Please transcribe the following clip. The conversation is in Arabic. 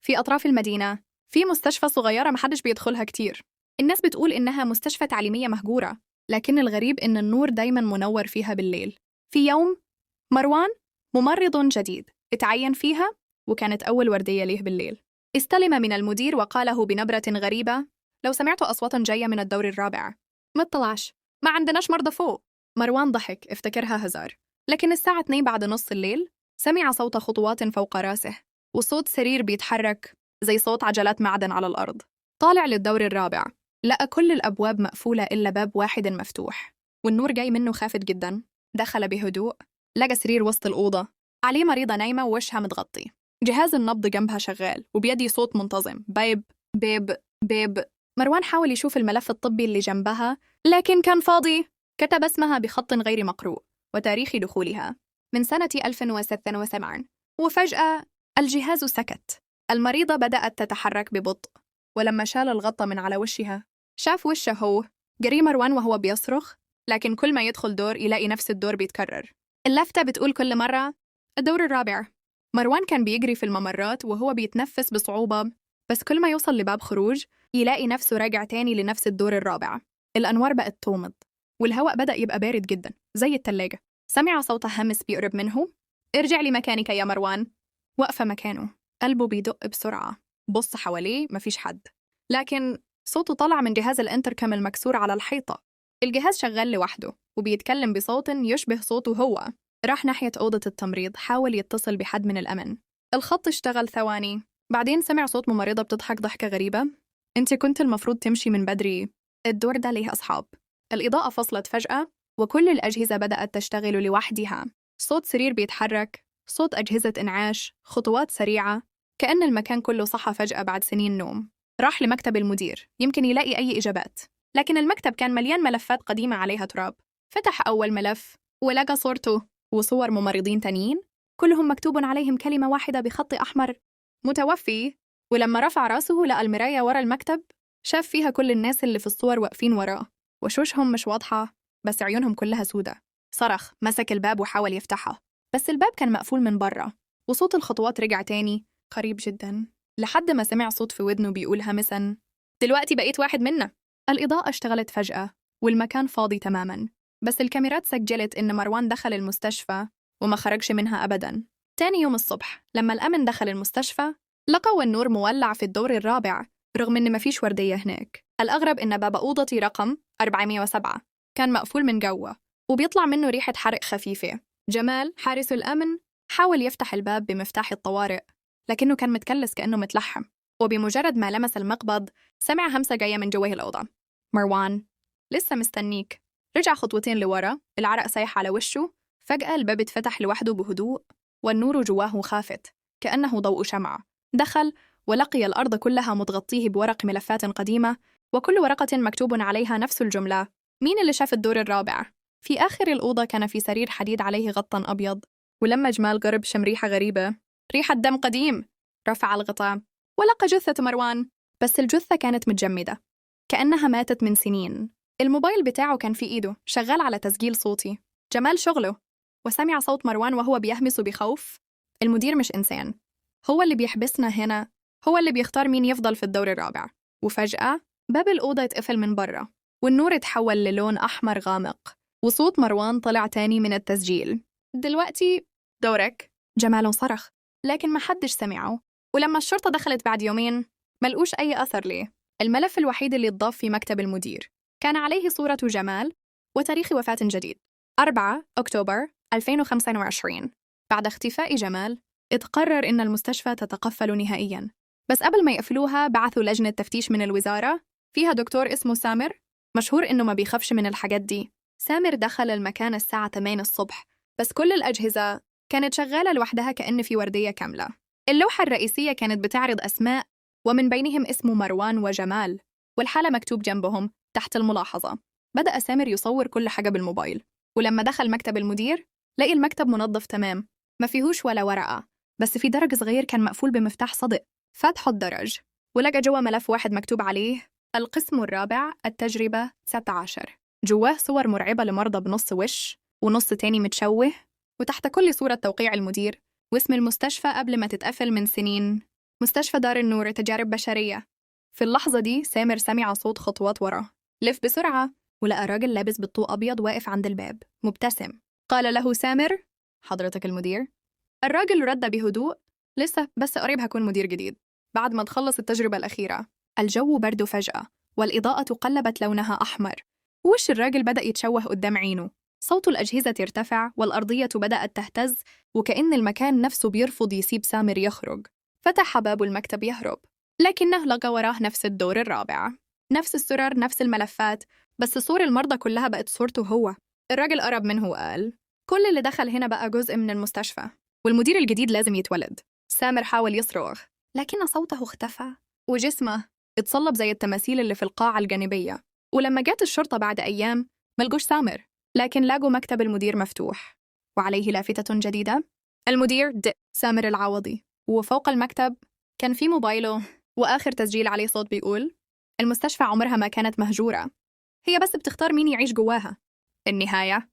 في أطراف المدينة في مستشفى صغيرة محدش بيدخلها كتير. الناس بتقول إنها مستشفى تعليمية مهجورة، لكن الغريب إن النور دايما منور فيها بالليل. في يوم مروان ممرض جديد اتعين فيها، وكانت أول وردية ليه بالليل. استلم من المدير وقاله بنبرة غريبة: لو سمعت أصواتا جاية من الدور الرابع ما تطلعش، ما عندناش مرضى فوق. مروان ضحك، افتكرها هزار. لكن الساعة 2 بعد نص الليل سمع صوت خطوات فوق راسه، وصوت سرير بيتحرك زي صوت عجلات معدن على الأرض. طالع للدور الرابع، لقى كل الأبواب مقفولة إلا باب واحد مفتوح، والنور جاي منه خافت جدا. دخل بهدوء، لقى سرير وسط الأوضة، عليه مريضة نايمة ووشها متغطي. جهاز النبض جنبها شغال، وبيدي صوت منتظم: بيب بيب بيب. مروان حاول يشوف الملف الطبي اللي جنبها، لكن كان فاضي. كتب اسمها بخط غير مقروء وتاريخ دخولها من سنة 1076، وفجأة الجهاز سكت. المريضة بدأت تتحرك ببطء، ولما شال الغطا من على وشها شاف وشه هو. جري مروان وهو بيصرخ، لكن كل ما يدخل دور يلاقي نفس الدور بيتكرر. اللفتة بتقول كل مرة: الدور الرابع. مروان كان بيجري في الممرات وهو بيتنفس بصعوبة، بس كل ما يوصل لباب خروج يلاقي نفسه راجع تاني لنفس الدور الرابع. الأنوار بقت تومض، والهواء بدأ يبقى بارد جدا زي التلاجة. سمع صوت همس بيقرب منه: ارجع لمكانك يا مروان. وقف مكانه، قلبه بيدق بسرعة. بص حواليه، مفيش حد، لكن صوته طلع من جهاز الانتركم المكسور على الحيطة. الجهاز شغال لوحده وبيتكلم بصوت يشبه صوته هو. راح ناحية أوضة التمريض، حاول يتصل بحد من الأمن. الخط اشتغل ثواني، بعدين سمع صوت ممرضة بتضحك ضحكة غريبة: انت كنت المفروض تمشي من بدري، الدور ده ليه أصحاب. الإضاءة فصلت فجأة، وكل الأجهزة بدأت تشتغل لوحدها. صوت سرير بيتحرك، صوت أجهزة إنعاش، خطوات سريعة، كأن المكان كله صحى فجأة بعد سنين نوم. راح لمكتب المدير يمكن يلاقي أي إجابات، لكن المكتب كان مليان ملفات قديمة عليها تراب. فتح أول ملف ولقى صورته وصور ممرضين تانيين، كلهم مكتوب عليهم كلمة واحدة بخط أحمر: متوفي. ولما رفع راسه لقى المراية ورا المكتب، شاف فيها كل الناس اللي في الصور واقفين وراه، وشوشهم مش واضحة بس عيونهم كلها سودة. صرخ، مسك الباب وحاول يفتحه، بس الباب كان مقفول من برا. وصوت الخطوات رجع تاني قريب جدا، لحد ما سمع صوت في ودنه بيقول همسا: دلوقتي بقيت واحد منا. الإضاءة اشتغلت فجأة والمكان فاضي تماما، بس الكاميرات سجلت إن مروان دخل المستشفى وما خرجش منها أبدا. تاني يوم الصبح لما الأمن دخل المستشفى، لقوا النور مولع في الدور الرابع رغم إن مفيش وردية هناك. الأغرب إن باب أوضتي رقم 407 كان مقفول من جوه، وبيطلع منه ريحة حرق خفيفة. جمال حارس الأمن حاول يفتح الباب بمفتاح الطوارئ، لكنه كان متكلس كأنه متلحم. وبمجرد ما لمس المقبض سمع همسة جاية من جوه الأوضة: مروان لسه مستنيك. رجع خطوتين لورا، العرق سايح على وشه. فجأة الباب اتفتح لوحده بهدوء، والنور جواه خافت كأنه ضوء شمعة. دخل ولقي الأرض كلها متغطيه بورق ملفات قديمة، وكل ورقة مكتوب عليها نفس الجملة: مين اللي شاف الدور الرابع؟ في آخر الأوضة كان في سرير حديد عليه غطاء أبيض، ولما جمال قرب شم ريحة غريبة، ريحة دم قديم. رفع الغطاء ولقى جثة مروان، بس الجثة كانت متجمدة كأنها ماتت من سنين. الموبايل بتاعه كان في إيده شغال على تسجيل صوتي. جمال شغله، وسمع صوت مروان وهو بيهمس بخوف: المدير مش إنسان، هو اللي بيحبسنا هنا، هو اللي بيختار مين يفضل في الدور الرابع. وفجأة باب الأوضة اتقفل من برا، والنور اتحول للون أحمر غامق، وصوت مروان طلع تاني من التسجيل: دلوقتي دورك. جمال صرخ، لكن ما حدش سمعه. ولما الشرطة دخلت بعد يومين ملقوش أي أثر ليه. الملف الوحيد اللي اتضاف في مكتب المدير كان عليه صورة جمال وتاريخ وفاة جديد: 4 أكتوبر 2025. بعد اختفاء جمال اتقرر إن المستشفى تتقفل نهائياً، بس قبل ما يقفلوها بعثوا لجنة تفتيش من الوزارة فيها دكتور اسمه سامر، مشهور إنه ما بيخافش من الحاجات دي. سامر دخل المكان الساعة 8 الصبح، بس كل الأجهزة كانت شغالة لوحدها كأن في وردية كاملة. اللوحة الرئيسية كانت بتعرض أسماء، ومن بينهم اسم مروان وجمال، والحالة مكتوب جنبهم تحت الملاحظة. بدأ سامر يصور كل حاجة بالموبايل، ولما دخل مكتب المدير لقي المكتب منظف تمام، ما فيهوش ولا ورقة، بس في درج صغير كان مقفول بمفتاح صدق. فتحوا الدرج ولقى جوا ملف واحد مكتوب عليه: القسم الرابع التجربة 19. جواه صور مرعبة لمرضى بنص وش ونص تاني متشوه، وتحت كل صورة توقيع المدير واسم المستشفى قبل ما تتقفل من سنين. مستشفى دار النور، تجارب بشرية. في اللحظة دي سامر سمع صوت خطوات وراه. لف بسرعة ولقى راجل لابس بالطو أبيض واقف عند الباب مبتسم. قال له سامر: حضرتك المدير؟ الراجل رد بهدوء: لسه، بس قريب هكون مدير جديد بعد ما تخلص التجربة الأخيرة. الجو برد فجأة والإضاءة قلبت لونها أحمر. وش الراجل بدأ يتشوه قدام عينه. صوت الأجهزة ارتفع والأرضية بدأت تهتز وكأن المكان نفسه بيرفض يسيب سامر يخرج. فتح باب المكتب يهرب، لكنه لقى وراه نفس الدور الرابع، نفس السرر، نفس الملفات، بس صور المرضى كلها بقت صورته هو. الراجل قرب منه وقال: كل اللي دخل هنا بقى جزء من المستشفى، والمدير الجديد لازم يتولد. سامر حاول يصرخ لكن صوته اختفى وجسمه اتصلب زي التماثيل اللي في القاعة الجانبية. ولما جات الشرطة بعد أيام ملقوش سامر، لكن لاقوا مكتب المدير مفتوح وعليه لافتة جديدة: المدير سامر العوضي. وفوق المكتب كان في موبايله وآخر تسجيل عليه صوت بيقول: المستشفى عمرها ما كانت مهجورة، هي بس بتختار مين يعيش جواها. النهاية